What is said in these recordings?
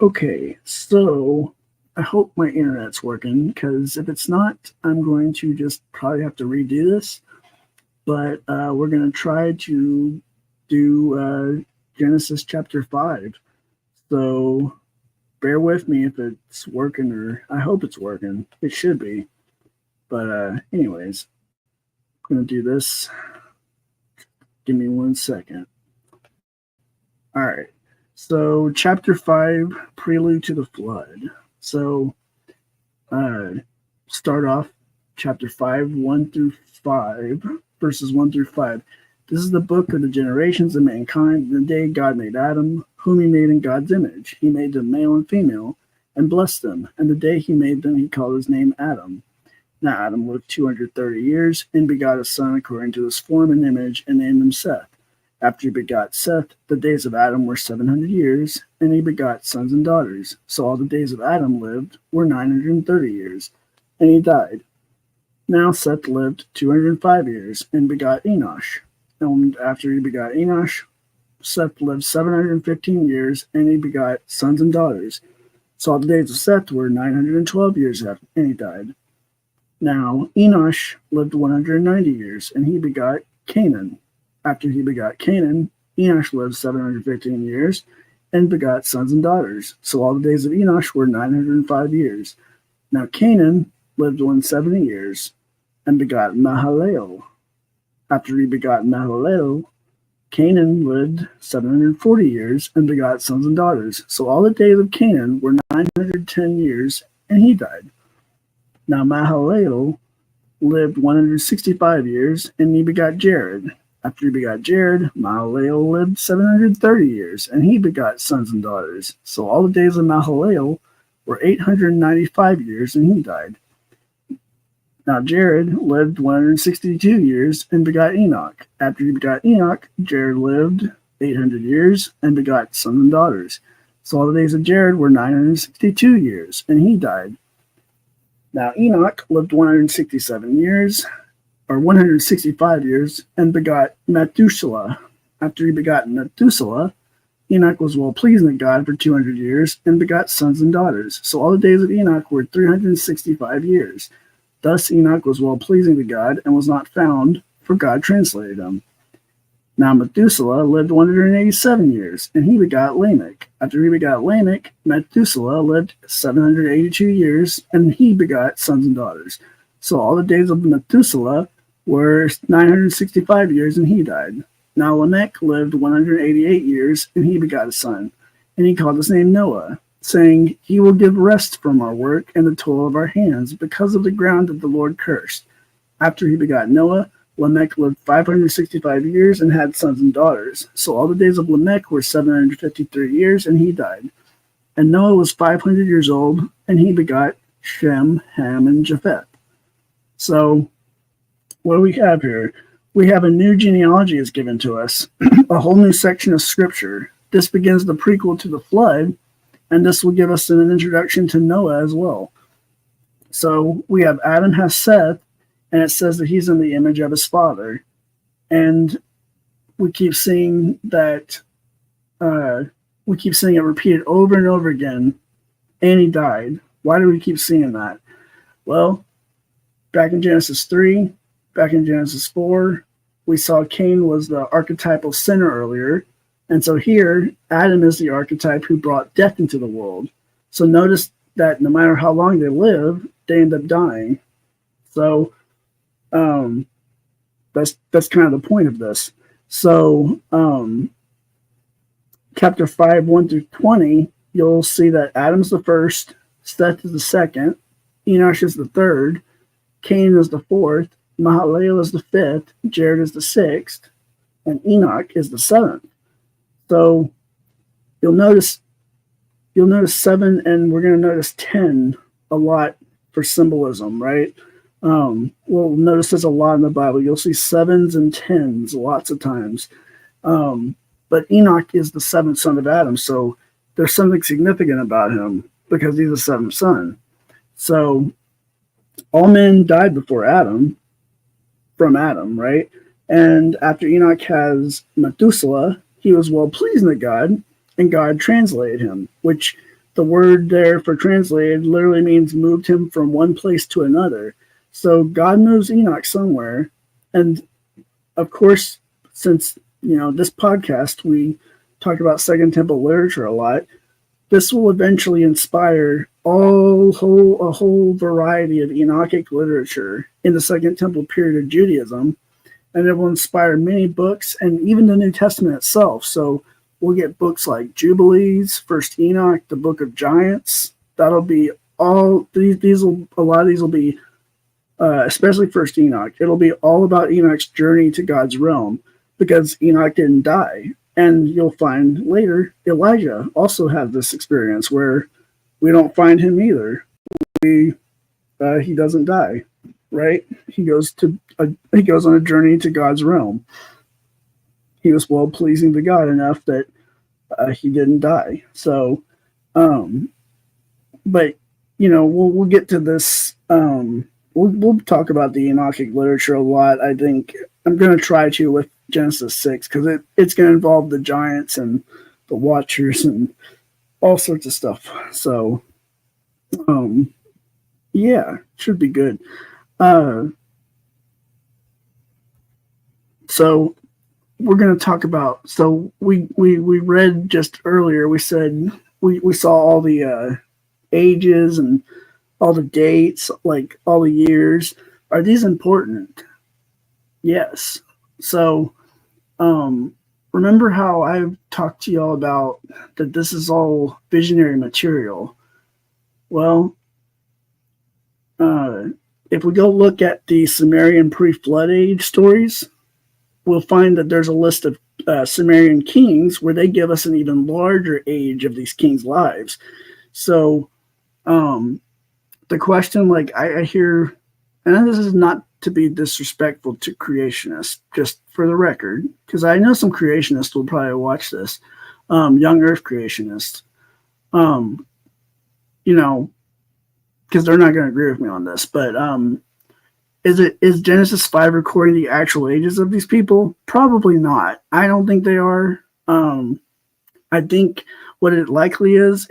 Okay, so I hope my internet's working because if it's not, I'm going to just probably have to redo this. But we're going to try to do Genesis chapter 5. So bear with me if it's working, or I hope it's working. It should be. But, anyways, I'm going to do this. Give me 1 second. All right. So, chapter 5, Prelude to the Flood. So, uh, start off chapter 5, 1 through 5, verses 1 through 5. This is the book of the generations of mankind. The day God made Adam, whom he made in God's image. He made them male and female, and blessed them. And the day he made them, he called his name Adam. Now Adam lived 230 years, and begot a son according to his form and image, and named him Seth. After he begot Seth, the days of Adam were 700 years, and he begot sons and daughters. So all the days of Adam lived were 930 years, and he died. Now Seth lived 205 years, and begot Enosh. And after he begot Enosh, Seth lived 715 years, and he begot sons and daughters. So all the days of Seth were 912 years, and he died. Now Enosh lived 190 years, and he begot Canaan. After he begot Canaan, Enosh lived 715 years, and begot sons and daughters. So all the days of Enosh were 905 years. Now Canaan lived 170 years, and begot Mahalalel. After he begot Mahalalel, Canaan lived 740 years, and begot sons and daughters. So all the days of Canaan were 910 years, and he died. Now Mahalalel lived 165 years, and he begot Jared. After he begot Jared, Mahalalel lived 730 years, and he begot sons and daughters. So all the days of Mahalalel were 895 years, and he died. Now Jared lived 162 years, and begot Enoch. After he begot Enoch, Jared lived 800 years, and begot sons and daughters. So all the days of Jared were 962 years, and he died. Now Enoch lived 165 years, and begot Methuselah. After he begot Methuselah, Enoch was well pleasing to God for 200 years, and begot sons and daughters. So all the days of Enoch were 365 years. Thus Enoch was well pleasing to God, and was not found, for God translated him. Now Methuselah lived 187 years, and he begot Lamech. After he begot Lamech, Methuselah lived 782 years, and he begot sons and daughters. So all the days of Methuselah were 965 years, and he died. Now Lamech lived 188 years, and he begot a son, and he called his name Noah, saying, He will give rest from our work and the toil of our hands, because of the ground that the Lord cursed. After he begot Noah, Lamech lived 565 years, and had sons and daughters. So all the days of Lamech were 753 years, and he died. And Noah was 500 years old, and he begot Shem, Ham, and Japheth. So what do we have here? We have a new genealogy is given to us, a whole new section of scripture. This begins the prequel to the flood, and this will give us an introduction to Noah as well. So we have Adam has Seth, and it says that he's in the image of his father. And we keep seeing that, we keep seeing it repeated over and over again, and he died. Why do we keep seeing that? Well, back in Genesis 3, back in Genesis 4, we saw Cain was the archetypal sinner earlier. And so here, Adam is the archetype who brought death into the world. So notice that no matter how long they live, they end up dying. So that's kind of the point of this. So chapter 5, 1 through 20, you'll see that Adam's the first, Seth is the second, Enosh is the third, Cain is the fourth, Mahalalel is the fifth, Jared is the sixth, and Enoch is the seventh. So you'll notice 7, and we're going to notice 10 a lot for symbolism, right? We'll notice there's a lot in the Bible. You'll see 7s and 10s lots of times. But Enoch is the seventh son of Adam, so there's something significant about him because he's the seventh son. So all men died before Adam, from Adam, right? And after Enoch has Methuselah, he was well pleasing to God, and God translated him, which the word there for translated literally means moved him from one place to another. So God moves Enoch somewhere. And of course, since this podcast, we talk about Second Temple literature a lot. This will eventually inspire a whole variety of Enochic literature in the Second Temple period of Judaism, and it will inspire many books and even the New Testament itself. So we'll get books like Jubilees, First Enoch, the Book of Giants. That'll be all these. A lot of these will be, especially First Enoch. It'll be all about Enoch's journey to God's realm, because Enoch didn't die. And you'll find later Elijah also had this experience where we don't find him either. He doesn't die, right? He goes on a journey to God's realm. He was well pleasing to God enough that he didn't die. So, but we'll get to this. We'll talk about the Enochic literature a lot. I think I'm going to try to with Genesis 6, because it's going to involve the giants and the watchers and all sorts of stuff. So, yeah, should be good. So we're going to talk about. So we read just earlier. We said we saw all the ages and all the dates, like all the years. Are these important? Yes. So, remember how I've talked to y'all about that this is all visionary material? Well, if we go look at the Sumerian pre-flood age stories, we'll find that there's a list of Sumerian kings where they give us an even larger age of these kings' lives. So, the question, like I hear, and this is not to be disrespectful to creationists, just for the record, because I know some creationists will probably watch this, young Earth creationists, because they're not going to agree with me on this. But is Genesis 5 recording the actual ages of these people? Probably not. I don't think they are. I think what it likely is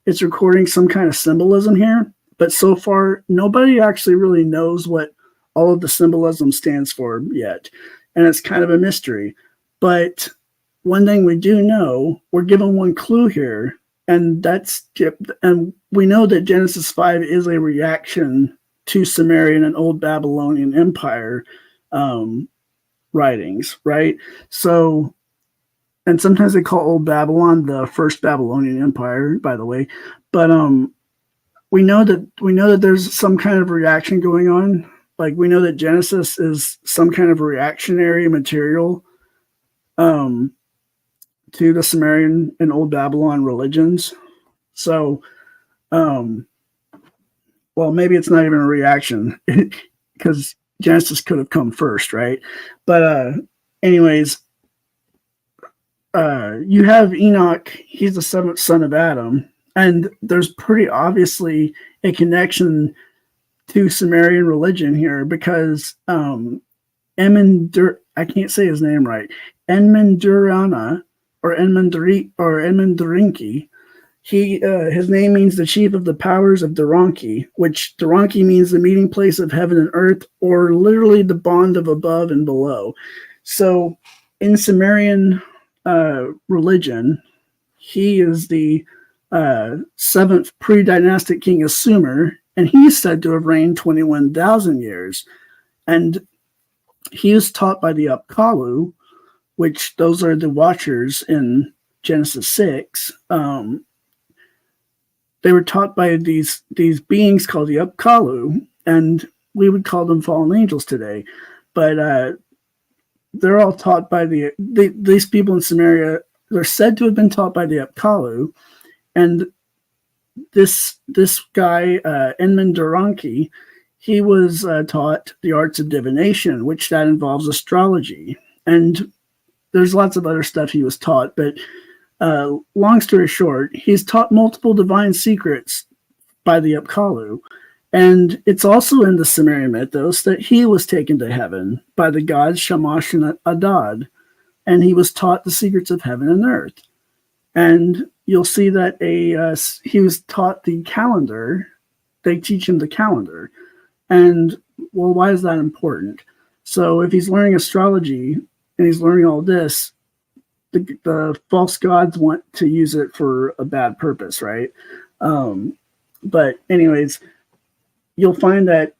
it's recording some kind of symbolism here. But so far, nobody actually really knows what all of the symbolism stands for yet. And it's kind of a mystery. But one thing we do know, we're given one clue here, and we know that Genesis 5 is a reaction to Sumerian and Old Babylonian Empire writings, right? So, and sometimes they call Old Babylon the first Babylonian Empire, by the way. But we know that there's some kind of reaction going on. Like, we know that Genesis is some kind of reactionary material to the Sumerian and Old Babylon religions. So, well, maybe it's not even a reaction because Genesis could have come first, right? But anyways, you have Enoch. He's the seventh son of Adam. And there's pretty obviously a connection to Sumerian religion here, because I can't say his name right, Enmendurana or Enmendurinki. His name means the chief of the powers of Duranki, which Duranki means the meeting place of heaven and earth, or literally the bond of above and below. So in Sumerian religion, he is the seventh pre-dynastic king of Sumer, and he's said to have reigned 21,000 years. And he was taught by the Upkalu, which those are the watchers in Genesis 6. They were taught by these beings called the Upkalu, and we would call them fallen angels today. But they're all taught by these people in Samaria. They're said to have been taught by the Upkalu. And this guy, Enmenduranki, he was taught the arts of divination, which that involves astrology. And there's lots of other stuff he was taught. But long story short, he's taught multiple divine secrets by the Upkalu. And it's also in the Sumerian mythos that he was taken to heaven by the gods Shamash and Adad. And he was taught the secrets of heaven and earth. And you'll see that he was taught the calendar. They teach him the calendar. And, well, why is that important? So if he's learning astrology and he's learning all this, the false gods want to use it for a bad purpose, right? But anyways, you'll find that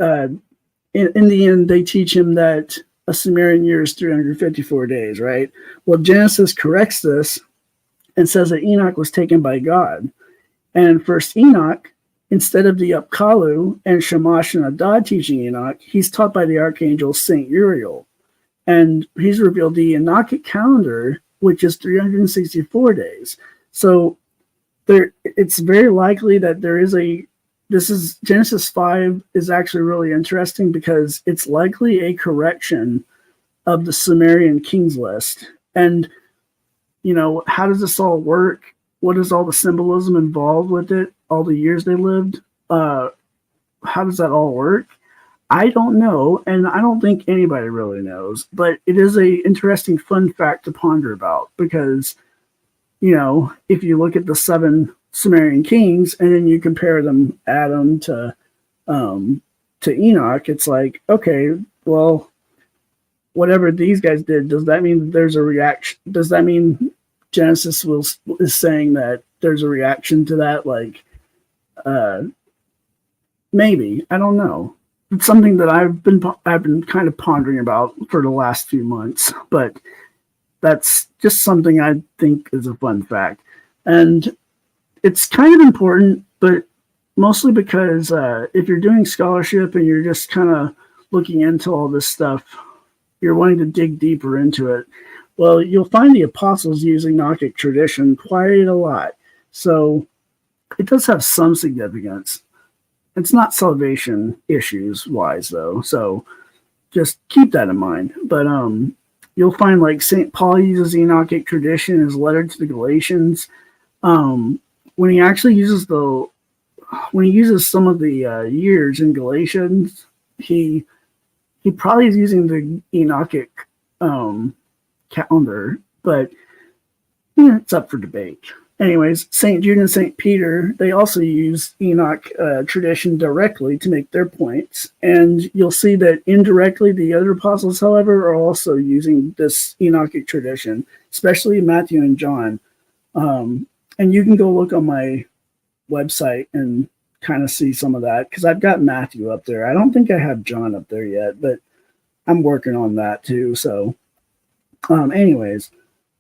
in the end, they teach him that a Sumerian year is 354 days, right? Well, Genesis corrects this and says that Enoch was taken by God. And first Enoch, instead of the Upkalu and Shamash and Adad teaching Enoch, he's taught by the archangel Saint Uriel. And he's revealed the Enochic calendar, which is 364 days. So it's very likely that Genesis 5 is actually really interesting because it's likely a correction of the Sumerian kings list. And, how does this all work? What is all the symbolism involved with it? All the years they lived? How does that all work? I don't know, and I don't think anybody really knows, but it is a interesting fun fact to ponder about because, if you look at the 7 Sumerian kings and then you compare them, Adam to Enoch, it's like, okay, well, whatever these guys did, does that mean there's a reaction? Does that mean Genesis is saying that there's a reaction to that? Like, maybe, I don't know. It's something that I've been kind of pondering about for the last few months, but that's just something I think is a fun fact. And it's kind of important, but mostly because if you're doing scholarship and you're just kind of looking into all this stuff, you're wanting to dig deeper into it. Well, you'll find the apostles using Gnostic tradition quite a lot. So it does have some significance. It's not salvation issues wise though. So just keep that in mind. But you'll find like St. Paul uses Enochic tradition in his letter to the Galatians. When he actually uses some of the years in Galatians, he probably is using the Enochic calendar, but it's up for debate. Anyways, St. Jude and St. Peter, they also use Enoch tradition directly to make their points. And you'll see that indirectly the other apostles, however, are also using this Enochic tradition, especially Matthew and John. And you can go look on my website and kind of see some of that because I've got Matthew up there. I don't think I have John up there yet, but I'm working on that too. So anyways,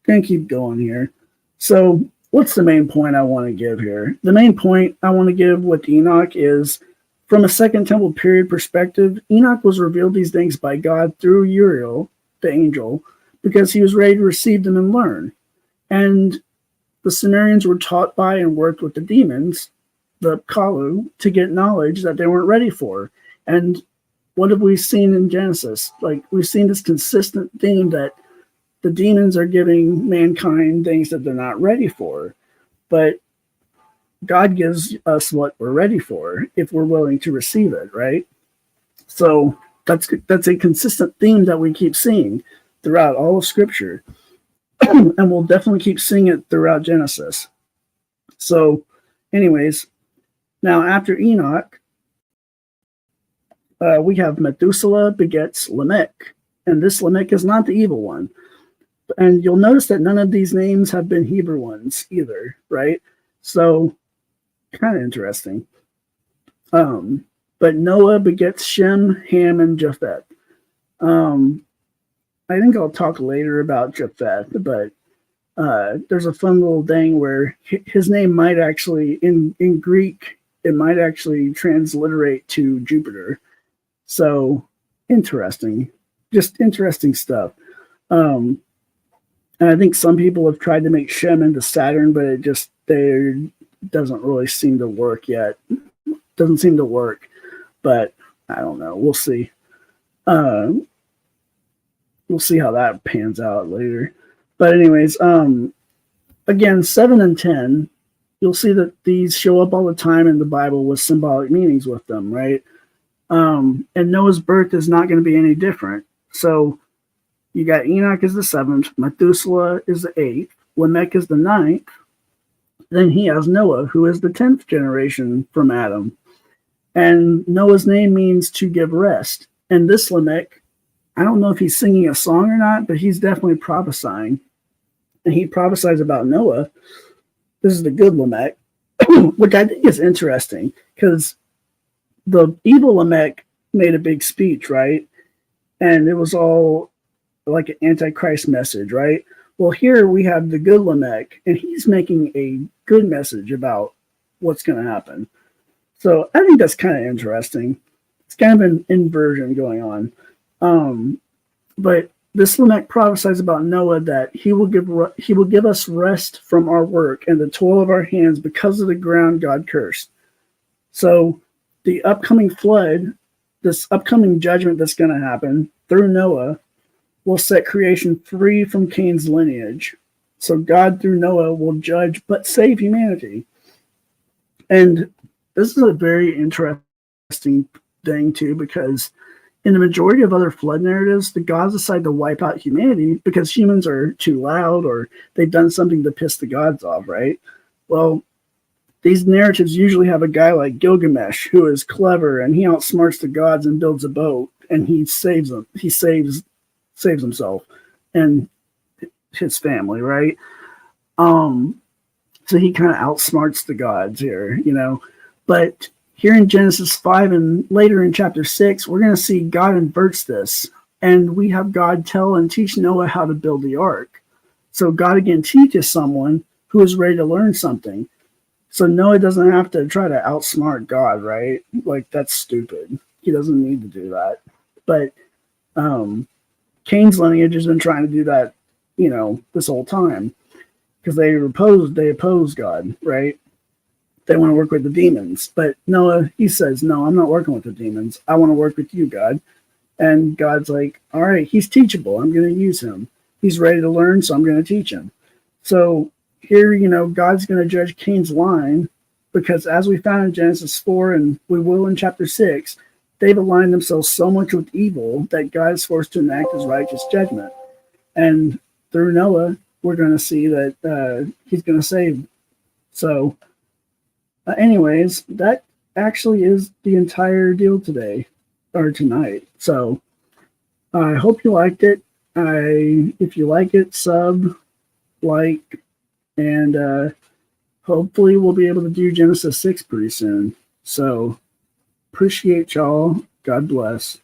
gonna keep going here. So what's the main point I want to give here? The main point I want to give with Enoch is from a Second Temple period perspective, Enoch was revealed these things by God through Uriel, the angel, because he was ready to receive them and learn. And the Sumerians were taught by and worked with the demons, the Kalu, to get knowledge that they weren't ready for. And what have we seen in Genesis? Like, we've seen this consistent theme that the demons are giving mankind things that they're not ready for. But God gives us what we're ready for if we're willing to receive it, right? So that's a consistent theme that we keep seeing throughout all of Scripture. And we'll definitely keep seeing it throughout Genesis. So anyways, now after Enoch, we have Methuselah begets Lamech. And this Lamech is not the evil one. And you'll notice that none of these names have been Hebrew ones either, right? So kind of interesting. But Noah begets Shem, Ham, and Japheth. I think I'll talk later about Japheth, but there's a fun little thing where his name might actually, in Greek, it might actually transliterate to Jupiter. So interesting, just interesting stuff. And I think some people have tried to make Shem into Saturn, but it just doesn't really seem to work yet. Doesn't seem to work, but I don't know. We'll see. We'll see how that pans out later. But anyways, again, 7 and 10, you'll see that these show up all the time in the Bible with symbolic meanings with them, right? And Noah's birth is not going to be any different. So you got Enoch is the 7th, Methuselah is the 8th, Lamech is the 9th, Then he has Noah, who is the 10th generation from Adam. And Noah's name means to give rest. And this Lamech, I don't know if he's singing a song or not, but he's definitely prophesying. And he prophesies about Noah. This is the good Lamech, which I think is interesting because the evil Lamech made a big speech, right? And it was all like an antichrist message, right? Well, here we have the good Lamech, and he's making a good message about what's going to happen. So I think that's kind of interesting. It's kind of an inversion going on. But this Lamech prophesies about Noah that he will give us rest from our work and the toil of our hands because of the ground God cursed. So the upcoming flood, this upcoming judgment that's going to happen through Noah, will set creation free from Cain's lineage. So God, through Noah, will judge but save humanity. And this is a very interesting thing, too, because in the majority of other flood narratives, the gods decide to wipe out humanity because humans are too loud or they've done something to piss the gods off, right? Well, these narratives usually have a guy like Gilgamesh who is clever and he outsmarts the gods and builds a boat and he saves them. He saves himself and his family, right? So he kind of outsmarts the gods here, But here in Genesis 5 and later in chapter 6, we're going to see God inverts this. And we have God tell and teach Noah how to build the ark. So God again teaches someone who is ready to learn something. So Noah doesn't have to try to outsmart God, right? Like, that's stupid. He doesn't need to do that. But Cain's lineage has been trying to do that, this whole time. Because they oppose God, right? They want to work with the demons. But Noah, he says, no, I'm not working with the demons. I want to work with you, God. And God's like, all right, he's teachable. I'm going to use him. He's ready to learn, so I'm going to teach him. So here, God's going to judge Cain's line because as we found in Genesis 4 and we will in chapter 6, they've aligned themselves so much with evil that God is forced to enact his righteous judgment. And through Noah, we're going to see that he's going to save. So anyways, that actually is the entire deal today or tonight. So I hope you liked it. If you like it, sub, like, and hopefully we'll be able to do Genesis 6 pretty soon. So appreciate y'all. God bless.